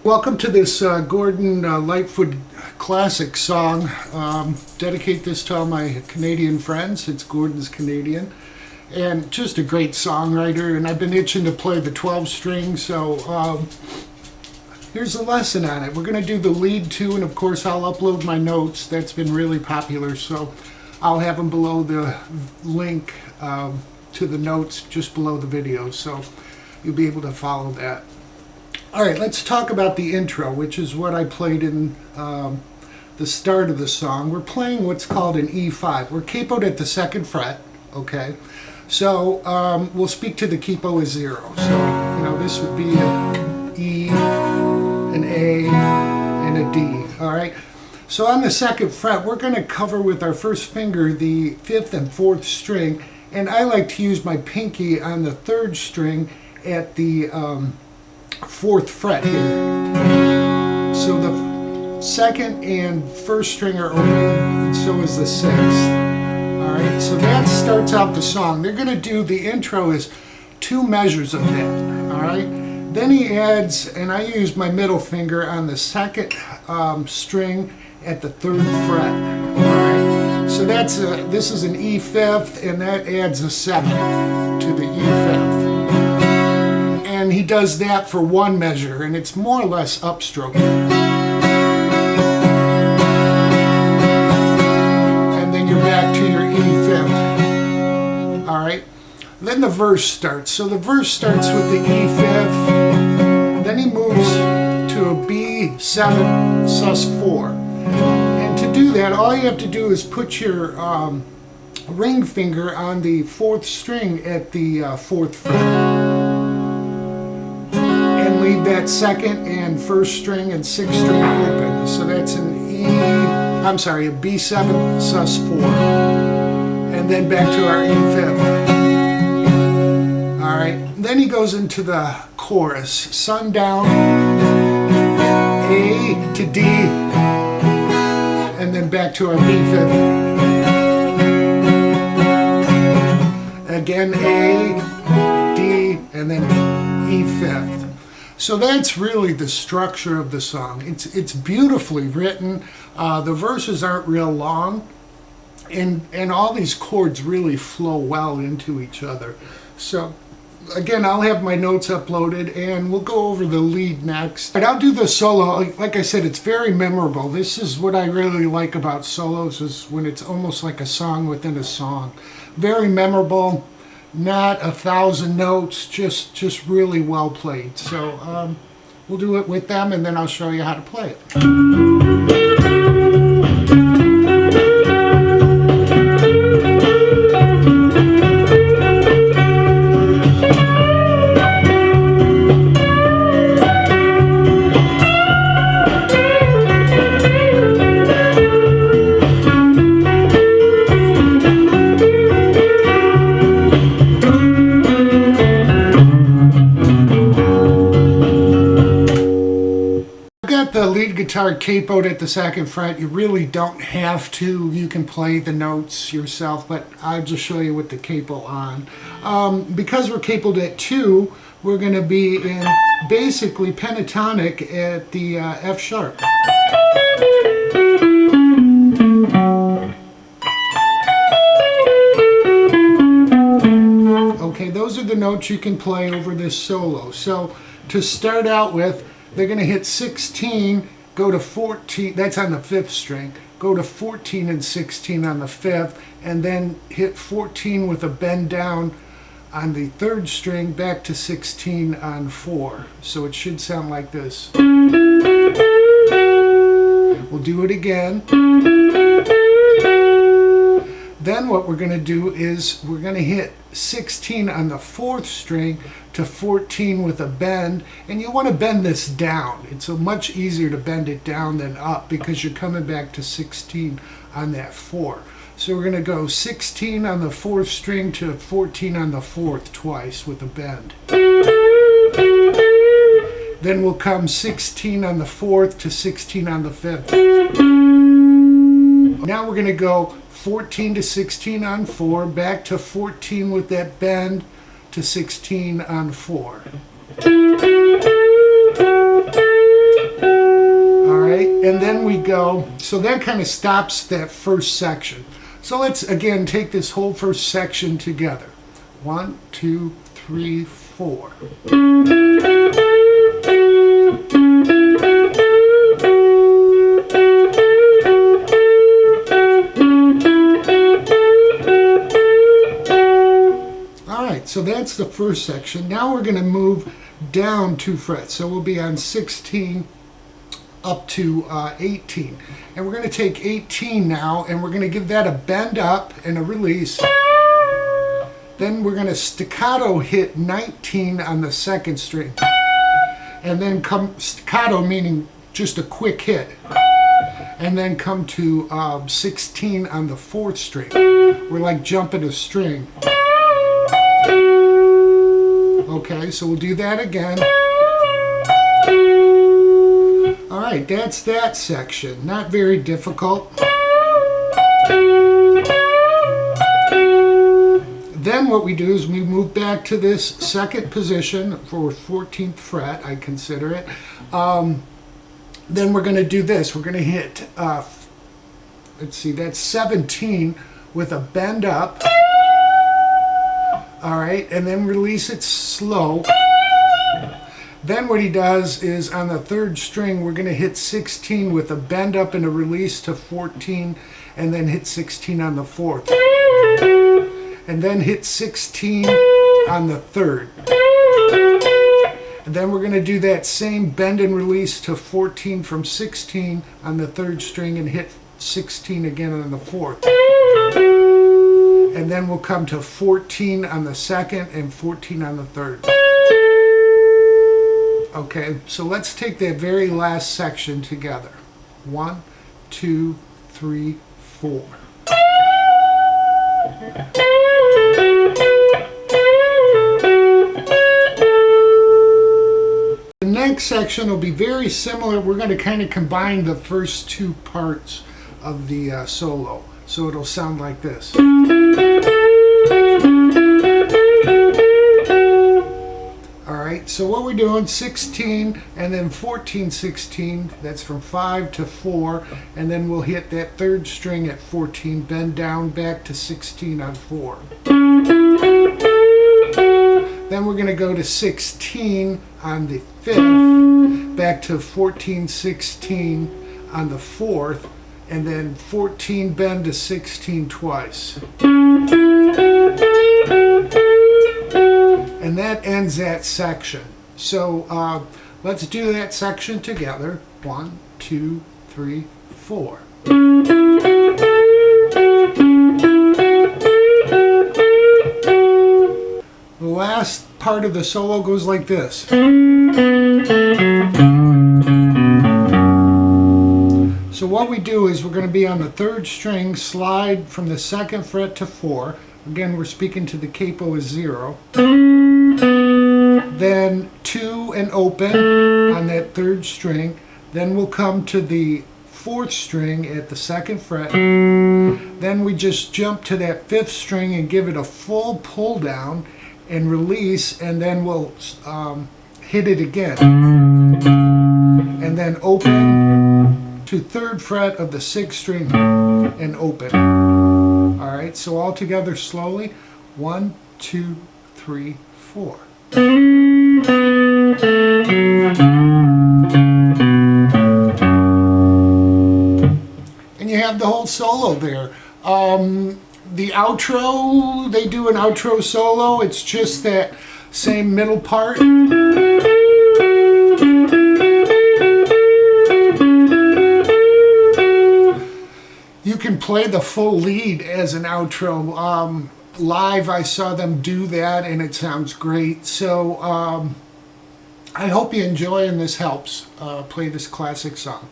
Welcome to this Gordon Lightfoot classic song. Dedicate this to all my Canadian friends. It's Gordon's Canadian. And just a great songwriter. And I've been itching to play the 12 string, so here's a lesson on it. We're going to do the lead too, and of course I'll upload my notes. That's been really popular, so I'll have them below the link to the notes just below the video, so you'll be able to follow that. Alright, let's talk about the intro, which is what I played in the start of the song. We're playing what's called an E5. We're capoed at the 2nd fret, okay? So we'll speak to the capo as 0. So, this would be an E, an A, and a D, alright? So on the 2nd fret, we're going to cover with our first finger the 5th and 4th string, and I like to use my pinky on the 3rd string at the 4th fret here. So the 2nd and 1st string are open, and so is the 6th. Alright, so that starts out the song. They're going to do, the intro is 2 measures of that. Alright, then he adds, and I use my middle finger on the 2nd string at the 3rd fret. Alright, so that's this is an E5th, and that adds a 7th to the E5th. And he does that for 1 measure, and it's more or less upstroke. And then you're back to your E5th. Alright? Then the verse starts. So the verse starts with the E5th, then he moves to a B7 sus4. And to do that, all you have to do is put your ring finger on the 4th string at the 4th fret. Leave that 2nd and 1st string and 6th string open. So that's an a B7 sus4. And then back to our E5th. Alright, then he goes into the chorus. Sundown, A to D, and then back to our B5th. Again, A, D, and then E5th. So that's really the structure of the song. It's beautifully written. The verses aren't real long, and all these chords really flow well into each other. So again, I'll have my notes uploaded, and we'll go over the lead next. But I'll do the solo. Like I said, it's very memorable. This is what I really like about solos, is when it's almost like a song within a song. Very memorable. Not 1,000 notes, just really well played. So we'll do it with them, and then I'll show you how to play it. The lead guitar capoed at the 2nd fret. You really don't have to. You can play the notes yourself, but I'll just show you with the capo on. Because we're capoed at 2, we're going to be in basically pentatonic at the F sharp. Okay, those are the notes you can play over this solo. So to start out with, they're going to hit 16, go to 14, that's on the 5th string, go to 14 and 16 on the 5th, and then hit 14 with a bend down on the 3rd string, back to 16 on 4. So it should sound like this. We'll do it again. Then what we're going to do is we're going to hit 16 on the 4th string to 14 with a bend, and you want to bend this down. It's much easier to bend it down than up because you're coming back to 16 on that 4. So we're going to go 16 on the 4th string to 14 on the 4th twice with a bend. Then we'll come 16 on the 4th to 16 on the 5th. Now we're going to go 14 to 16 on 4, back to 14 with that bend to 16 on 4. and then we go, so that kind of stops that first section. So let's again take this whole first section together. 1, 2, 3, 4. Alright, so that's the first section. Now we're going to move down 2 frets. So we'll be on 16 up to 18. And we're going to take 18 now, and we're going to give that a bend up and a release. Then we're going to staccato hit 19 on the second string. And then come staccato, meaning just a quick hit. And then come to 16 on the fourth string. We're like jumping a string. Okay, so we'll do that again. Alright, that's that section. Not very difficult. Then what we do is we move back to this second position for 14th fret, I consider it. Then we're going to do this. We're going to hit, let's see, that's 17 with a bend up. Alright, and then release it slow. Then what he does is on the third string, we're going to hit 16 with a bend up and a release to 14, and then hit 16 on the fourth. And then hit 16 on the third. And then we're going to do that same bend and release to 14 from 16 on the third string and hit 16 again on the fourth. And then we'll come to 14 on the second and 14 on the third. Okay, so let's take that very last section together. 1, 2, 3, 4. The next section will be very similar. We're going to kind of combine the first two parts of the solo. So it'll sound like this. Alright, so what we're doing, 16 and then 14, 16, that's from 5 to 4, and then we'll hit that third string at 14, bend down back to 16 on 4. Then we're going to go to 16 on the 5th, back to 14, 16 on the 4th, and then 14 bend to 16 twice. And that ends that section. So let's do that section together. 1, 2, 3, 4. The last part of the solo goes like this. So what we do is we're going to be on the third string, slide from the second fret to 4. Again, we're speaking to the capo as 0. Then 2 and open on that third string. Then we'll come to the fourth string at the second fret. Then we just jump to that fifth string and give it a full pull down and release, and then we'll hit it again. And then open to third fret of the sixth string and open. Alright, so all together slowly. 1, 2, 3, 4. And you have the whole solo there. The outro, they do an outro solo. It's just that same middle part. You can play the full lead as an outro. Live, I saw them do that, and it sounds great. So I hope you enjoy, and this helps play this classic song.